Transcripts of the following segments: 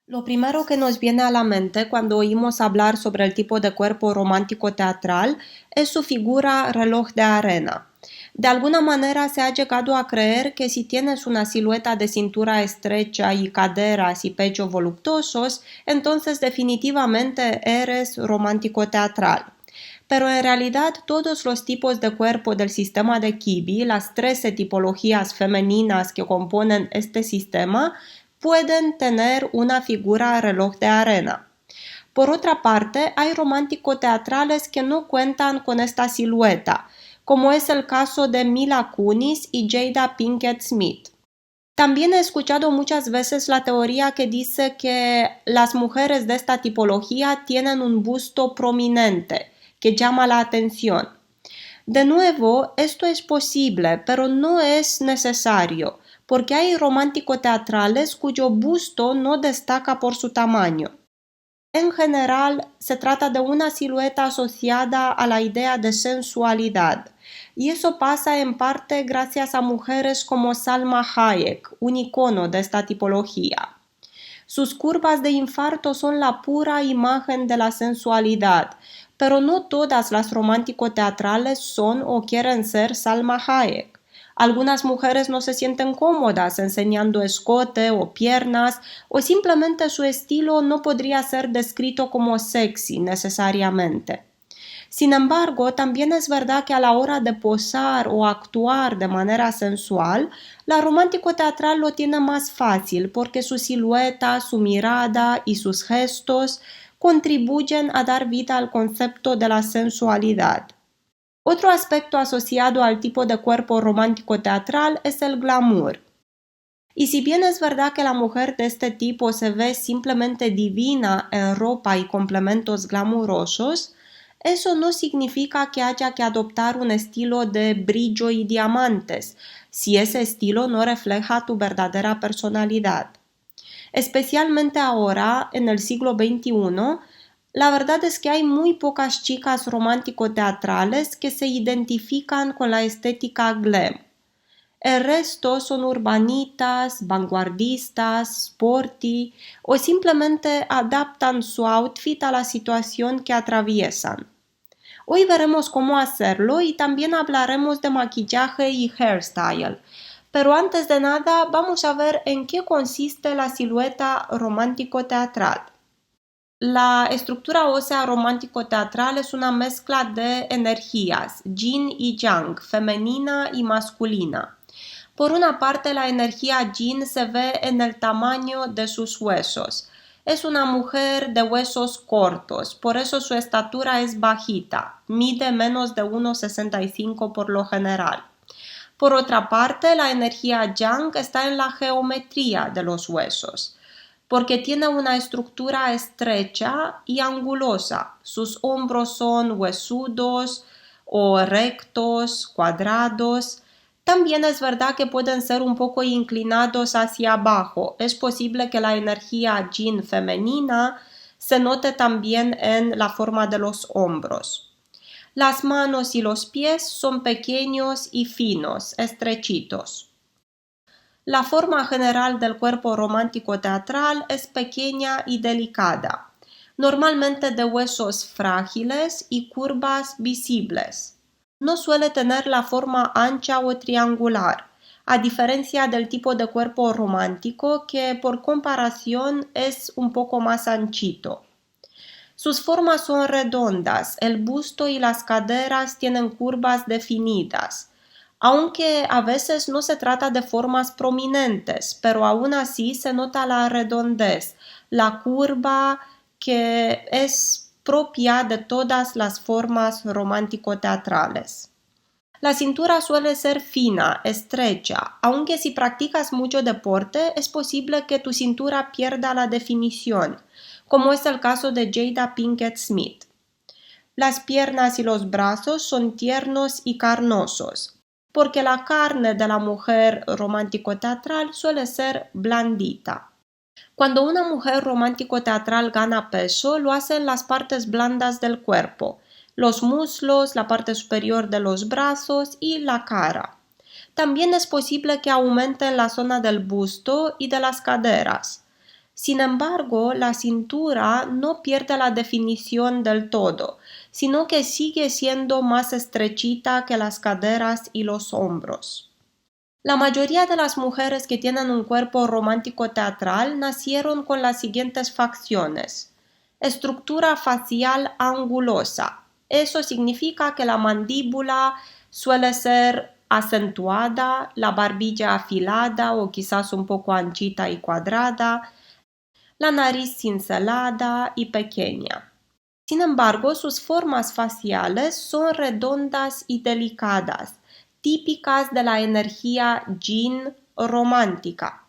Lo primero que nos viene a la mente cuando oímos hablar sobre el tipo de cuerpo romántico teatral es su figura reloj de arena. De alguna manera se ha llegado a creer que si tienes una silueta de cintura estrecha y caderas y pecho voluptuosos, entonces definitivamente eres romántico teatral. Pero en realidad todos los tipos de cuerpo del sistema de Kibi, las 13 tipologías femeninas que componen este sistema, pueden tener una figura reloj de arena. Por otra parte, hay románticos teatrales que no cuentan con esta silueta, como es el caso de Mila Kunis y Jada Pinkett Smith. También he escuchado muchas veces la teoría que dice que las mujeres de esta tipología tienen un busto prominente, que llama la atención. De nuevo, esto es posible, pero no es necesario, porque hay románticos teatrales cuyo busto no destaca por su tamaño. En general, se trata de una silueta asociada a la idea de sensualidad, y eso pasa en parte gracias a mujeres como Salma Hayek, un icono de esta tipología. Sus curvas de infarto son la pura imagen de la sensualidad, pero no todas las románticos teatrales son o quieren ser Salma Hayek. Algunas mujeres no se sienten cómodas enseñando escote o piernas, o simplemente su estilo no podría ser descrito como sexy necesariamente. Sin embargo, también es verdad que a la hora de posar o actuar de manera sensual, la romántico teatral lo tiene más fácil porque su silueta, su mirada y sus gestos contribuyen a dar vida al concepto de la sensualidad. Otro aspecto asociado al tipo de cuerpo romántico teatral es el glamour. Y si bien es verdad que la mujer de este tipo se ve simplemente divina en ropa y complementos glamurosos, eso no significa que haya que adoptar un estilo de brillo y diamantes, si ese estilo no refleja tu verdadera personalidad. Especialmente ahora, en el siglo XXI, la verdad es que hay muy pocas chicas romántico-teatrales que se identifican con la estética glam. El resto son urbanitas, vanguardistas, sporty o simplemente adaptan su outfit a la situación que atraviesan. Hoy veremos cómo hacerlo y también hablaremos de maquillaje y hairstyle. Pero antes de nada, vamos a ver en qué consiste la silueta romántico-teatral. La estructura ósea romántico-teatral es una mezcla de energías, yin y yang, femenina y masculina. Por una parte, la energía yin se ve en el tamaño de sus huesos. Es una mujer de huesos cortos, por eso su estatura es bajita, mide menos de 1,65 por lo general. Por otra parte, la energía yang está en la geometría de los huesos, porque tiene una estructura estrecha y angulosa. Sus hombros son huesudos o rectos, cuadrados. También es verdad que pueden ser un poco inclinados hacia abajo. Es posible que la energía yin femenina se note también en la forma de los hombros. Las manos y los pies son pequeños y finos, estrechitos. La forma general del cuerpo romántico teatral es pequeña y delicada, normalmente de huesos frágiles y curvas visibles. No suele tener la forma ancha o triangular, a diferencia del tipo de cuerpo romántico que por comparación es un poco más anchito. Sus formas son redondas, el busto y las caderas tienen curvas definidas, aunque a veces no se trata de formas prominentes, pero aún así se nota la redondez, la curva que es propia de todas las formas romántico-teatrales. La cintura suele ser fina, estrecha, aunque si practicas mucho deporte es posible que tu cintura pierda la definición, como es el caso de Jada Pinkett Smith. Las piernas y los brazos son tiernos y carnosos, porque la carne de la mujer romántico-teatral suele ser blandita. Cuando una mujer romántico-teatral gana peso, lo hace en las partes blandas del cuerpo, los muslos, la parte superior de los brazos y la cara. También es posible que aumente en la zona del busto y de las caderas. Sin embargo, la cintura no pierde la definición del todo, sino que sigue siendo más estrechita que las caderas y los hombros. La mayoría de las mujeres que tienen un cuerpo romántico teatral nacieron con las siguientes facciones. Estructura facial angulosa. Eso significa que la mandíbula suele ser acentuada, la barbilla afilada o quizás un poco anchita y cuadrada, la nariz cincelada y pequeña. Sin embargo, sus formas faciales son redondas y delicadas, típicas de la energía yin romántica.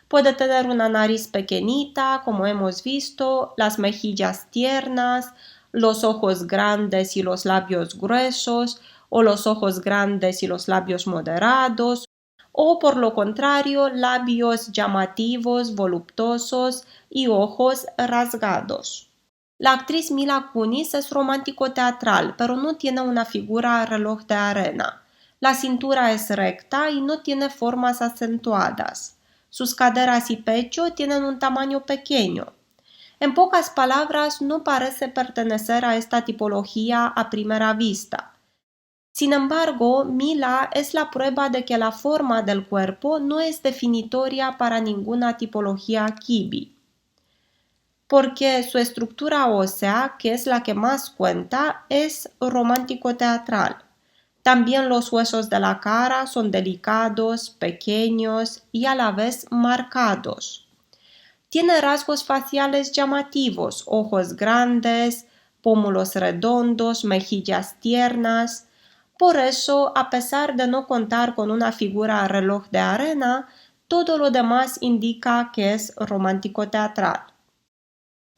Puede tener una nariz pequeñita, como hemos visto, las mejillas tiernas, los ojos grandes y los labios gruesos, o los ojos grandes y los labios moderados, o por lo contrario, labios llamativos, voluptuosos y ojos rasgados. La actriz Mila Kunis es romántico teatral, pero no tiene una figura reloj de arena. La cintura es recta y no tiene formas acentuadas. Sus caderas y pecho tienen un tamaño pequeño. En pocas palabras, no parece pertenecer a esta tipología a primera vista. Sin embargo, Mila es la prueba de que la forma del cuerpo no es definitoria para ninguna tipología kibi, porque su estructura ósea, que es la que más cuenta, es romántico teatral. También los huesos de la cara son delicados, pequeños y a la vez marcados. Tiene rasgos faciales llamativos, ojos grandes, pómulos redondos, mejillas tiernas. Por eso, a pesar de no contar con una figura reloj de arena, todo lo demás indica que es romántico teatral.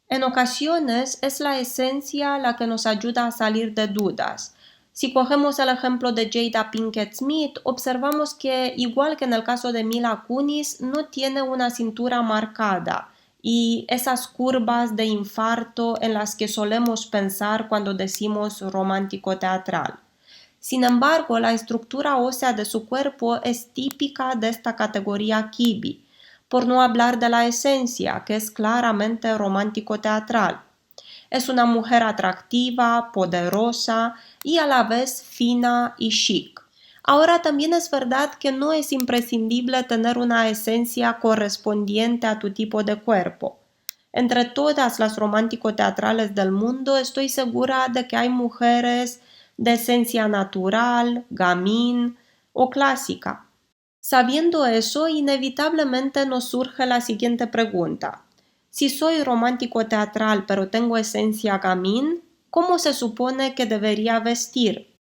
En ocasiones es la esencia la que nos ayuda a salir de dudas. Si cogemos el ejemplo de Jada Pinkett Smith, observamos que, igual que en el caso de Mila Kunis, no tiene una cintura marcada y esas curvas de infarto en las que solemos pensar cuando decimos romántico teatral. Sin embargo, la estructura ósea de su cuerpo es típica de esta categoría kibi, por no hablar de la esencia, que es claramente romántico teatral. Es una mujer atractiva, poderosa y a la vez fina y chic. Ahora también es verdad que no es imprescindible tener una esencia correspondiente a tu tipo de cuerpo. Entre todas las romántico teatrales del mundo estoy segura de que hay mujeres de esencia natural, gamín o clásica. Sabiendo eso, inevitablemente nos surge la siguiente pregunta. Si soy romántico teatral pero tengo esencia gamín, ¿cómo se supone que debería vestir?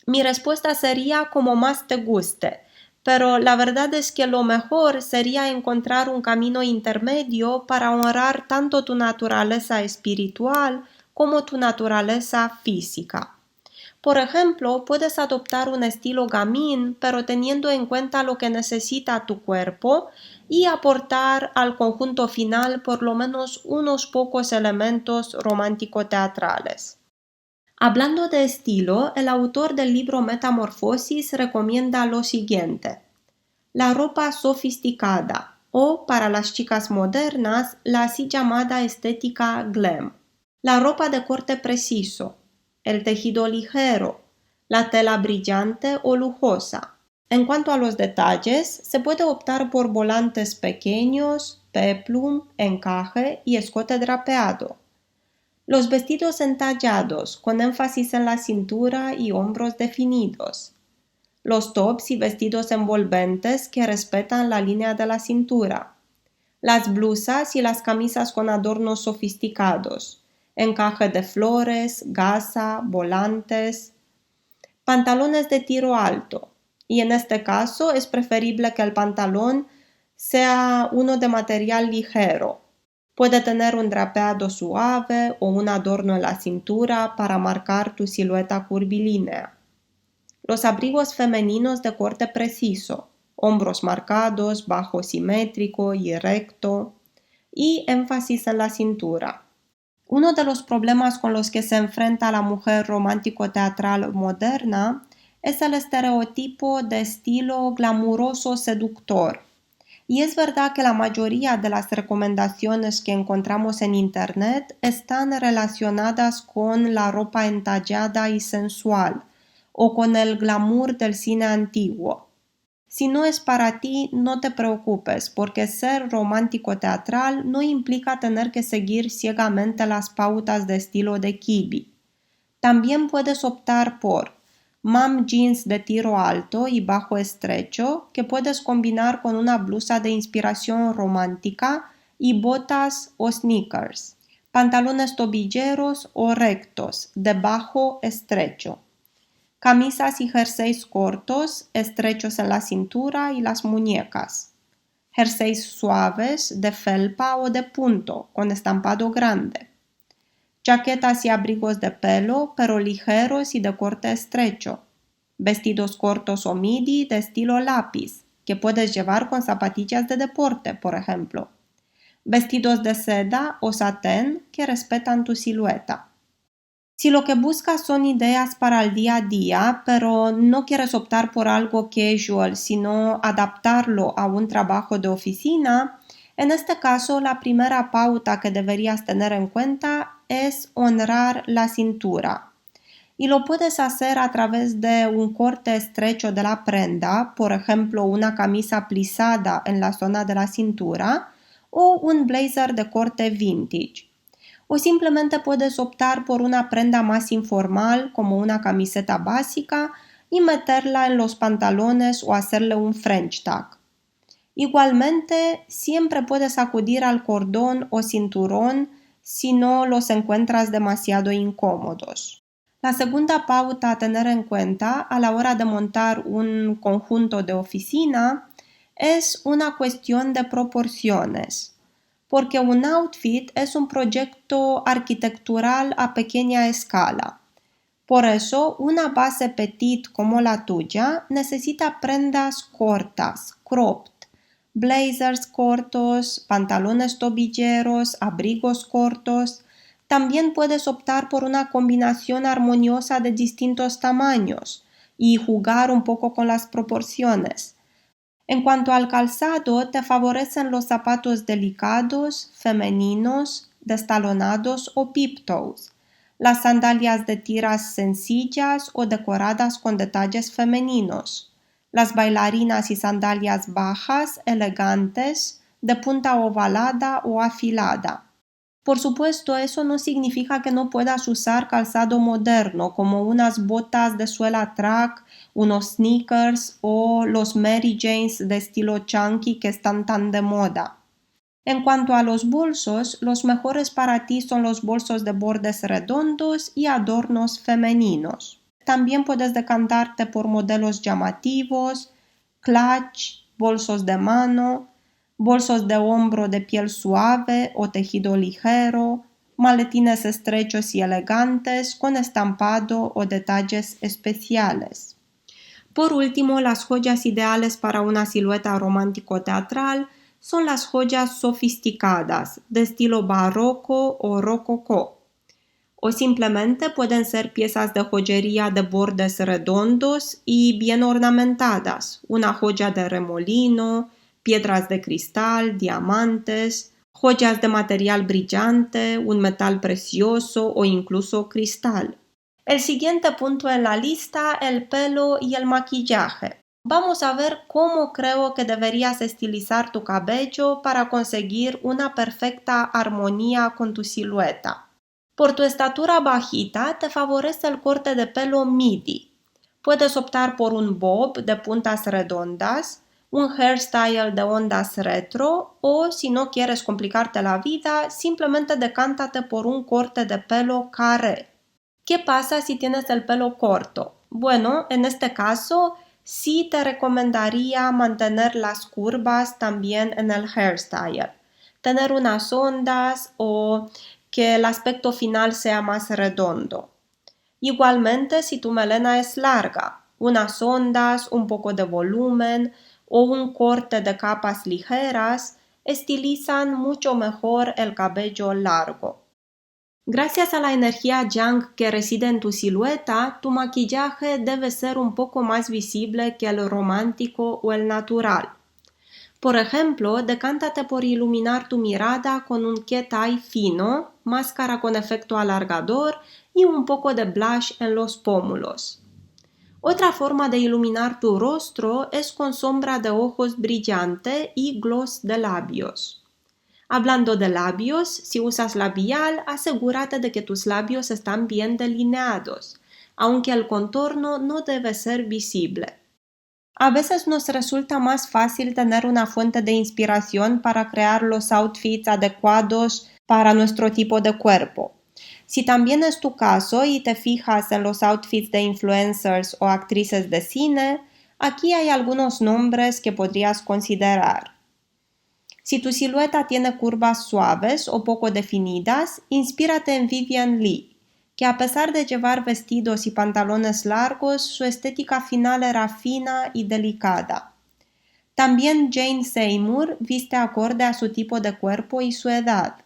Mi respuesta sería como más te guste, pero la verdad es que lo mejor sería encontrar un camino intermedio para honrar tanto tu naturaleza espiritual como tu naturaleza física. Por ejemplo, puedes adoptar un estilo gamín, pero teniendo en cuenta lo que necesita tu cuerpo y aportar al conjunto final por lo menos unos pocos elementos romántico-teatrales. Hablando de estilo, el autor del libro Metamorfosis recomienda lo siguiente: la ropa sofisticada o, para las chicas modernas, la así llamada estética glam, la ropa de corte preciso, el tejido ligero, la tela brillante o lujosa. En cuanto a los detalles, se puede optar por volantes pequeños, peplum, encaje y escote drapeado. Los vestidos entallados, con énfasis en la cintura y hombros definidos. Los tops y vestidos envolventes que respetan la línea de la cintura. Las blusas y las camisas con adornos sofisticados, encaje de flores, gasa, volantes. Pantalones de tiro alto, y en este caso es preferible que el pantalón sea uno de material ligero. Puede tener un drapeado suave o un adorno en la cintura para marcar tu silueta curvilínea. Los abrigos femeninos de corte preciso, hombros marcados, bajo simétrico y recto, y énfasis en la cintura. Uno de los problemas con los que se enfrenta la mujer romántico-teatral moderna es el estereotipo de estilo glamuroso seductor, Y es verdad que la mayoría de las recomendaciones que encontramos en Internet están relacionadas con la ropa entallada y sensual o con el glamour del cine antiguo. Si no es para ti, no te preocupes, porque ser romántico teatral no implica tener que seguir ciegamente las pautas de estilo de Kibi. También puedes optar por mom jeans de tiro alto y bajo estrecho que puedes combinar con una blusa de inspiración romántica y botas o sneakers, pantalones tobilleros o rectos de bajo estrecho, camisas y jerseys cortos, estrechos en la cintura y las muñecas, jerseys suaves de felpa o de punto con estampado grande, chaquetas y abrigos de pelo, pero ligeros y de corte estrecho, vestidos cortos o midi de estilo lápiz, que puedes llevar con zapatillas de deporte, por ejemplo, vestidos de seda o satén que respetan tu silueta. Si lo que buscas son ideas para el día a día, pero no quieres optar por algo casual, sino adaptarlo a un trabajo de oficina, en este caso la primera pauta que deberías tener en cuenta es honrar la cintura. Y lo puedes hacer a través de un corte estrecho de la prenda, por ejemplo una camisa plisada en la zona de la cintura o un blazer de corte vintage. O simplemente puedes optar por una prenda más informal como una camiseta básica y meterla en los pantalones o hacerle un French tuck. Igualmente, siempre puedes acudir al cordón o cinturón si no los encuentras demasiado incómodos. La segunda pauta a tener en cuenta a la hora de montar un conjunto de oficina es una cuestión de proporciones, porque un outfit es un proyecto arquitectural a pequeña escala. Por eso, una base petit como la tuya necesita prendas cortas, cropped, blazers cortos, pantalones tobilleros, abrigos cortos. También puedes optar por una combinación armoniosa de distintos tamaños y jugar un poco con las proporciones. En cuanto al calzado, te favorecen los zapatos delicados, femeninos, destalonados o peep-toes, las sandalias de tiras sencillas o decoradas con detalles femeninos, las bailarinas y sandalias bajas, elegantes, de punta ovalada o afilada. Por supuesto, eso no significa que no puedas usar calzado moderno como unas botas de suela track, unos sneakers o los Mary Janes de estilo chunky que están tan de moda. En cuanto a los bolsos, los mejores para ti son los bolsos de bordes redondos y adornos femeninos. También puedes decantarte por modelos llamativos, clutch, bolsos de mano, bolsos de hombro de piel suave o tejido ligero, maletines estrechos y elegantes con estampado o detalles especiales. Por último, las joyas ideales para una silueta romántico-teatral son las joyas sofisticadas, de estilo barroco o rococó. O simplemente pueden ser piezas de joyería de bordes redondos y bien ornamentadas, una joya de remolino, piedras de cristal, diamantes, joyas de material brillante, un metal precioso o incluso cristal. El siguiente punto en la lista, el pelo y el maquillaje. Vamos a ver cómo creo que deberías estilizar tu cabello para conseguir una perfecta armonía con tu silueta. Por tu estatura bajita, te favorece el corte de pelo midi. Puedes optar por un bob de puntas redondas, un hairstyle de ondas retro o, si no quieres complicarte la vida, simplemente decántate por un corte de pelo carré. ¿Qué pasa si tienes el pelo corto? Bueno, en este caso, sí te recomendaría mantener las curvas también en el hairstyle. Tener unas ondas o que el aspecto final sea más redondo. Igualmente, si tu melena es larga, unas ondas, un poco de volumen o un corte de capas ligeras estilizan mucho mejor el cabello largo. Gracias a la energía yang que reside en tu silueta, tu maquillaje debe ser un poco más visible que el romántico o el natural. Por ejemplo, decántate por iluminar tu mirada con un cat eye fino, máscara con efecto alargador y un poco de blush en los pómulos. Otra forma de iluminar tu rostro es con sombra de ojos brillante y gloss de labios. Hablando de labios, si usas labial, asegúrate de que tus labios están bien delineados, aunque el contorno no debe ser visible. A veces nos resulta más fácil tener una fuente de inspiración para crear los outfits adecuados para nuestro tipo de cuerpo. Si también es tu caso y te fijas en los outfits de influencers o actrices de cine, aquí hay algunos nombres que podrías considerar. Si tu silueta tiene curvas suaves o poco definidas, inspírate en Vivian Leigh, que a pesar de llevar vestidos y pantalones largos, su estética final era fina y delicada. También Jane Seymour viste acorde a su tipo de cuerpo y su edad.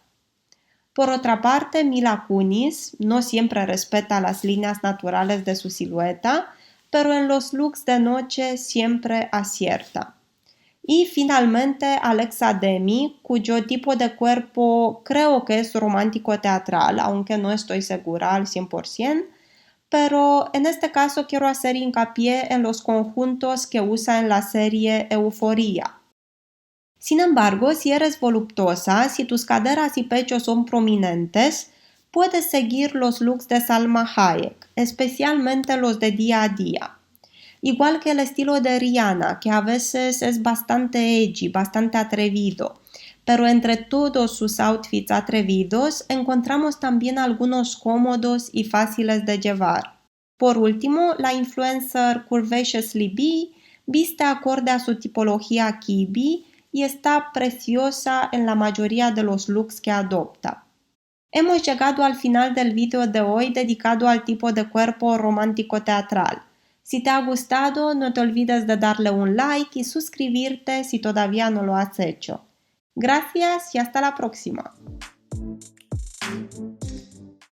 Por otra parte, Mila Kunis no siempre respeta las líneas naturales de su silueta, pero en los looks de noche siempre acierta. Y finalmente Alexa Demi, cuyo tipo de cuerpo creo que es romántico teatral, aunque no estoy segura al 100%, pero en este caso quiero hacer hincapié en los conjuntos que usa en la serie Euforia. Sin embargo, si eres voluptuosa, si tus caderas y pechos son prominentes, puedes seguir los looks de Salma Hayek, especialmente los de día a día. Igual que el estilo de Rihanna, que a veces es bastante edgy, bastante atrevido. Pero entre todos sus outfits atrevidos, encontramos también algunos cómodos y fáciles de llevar. Por último, la influencer Curvaceously Bee viste acorde a su tipología kiwi y está preciosa en la mayoría de los looks que adopta. Hemos llegado al final del video de hoy dedicado al tipo de cuerpo romántico teatral. Si te ha gustado, no te olvides de darle un like y suscribirte si todavía no lo has hecho. Gracias y hasta la próxima.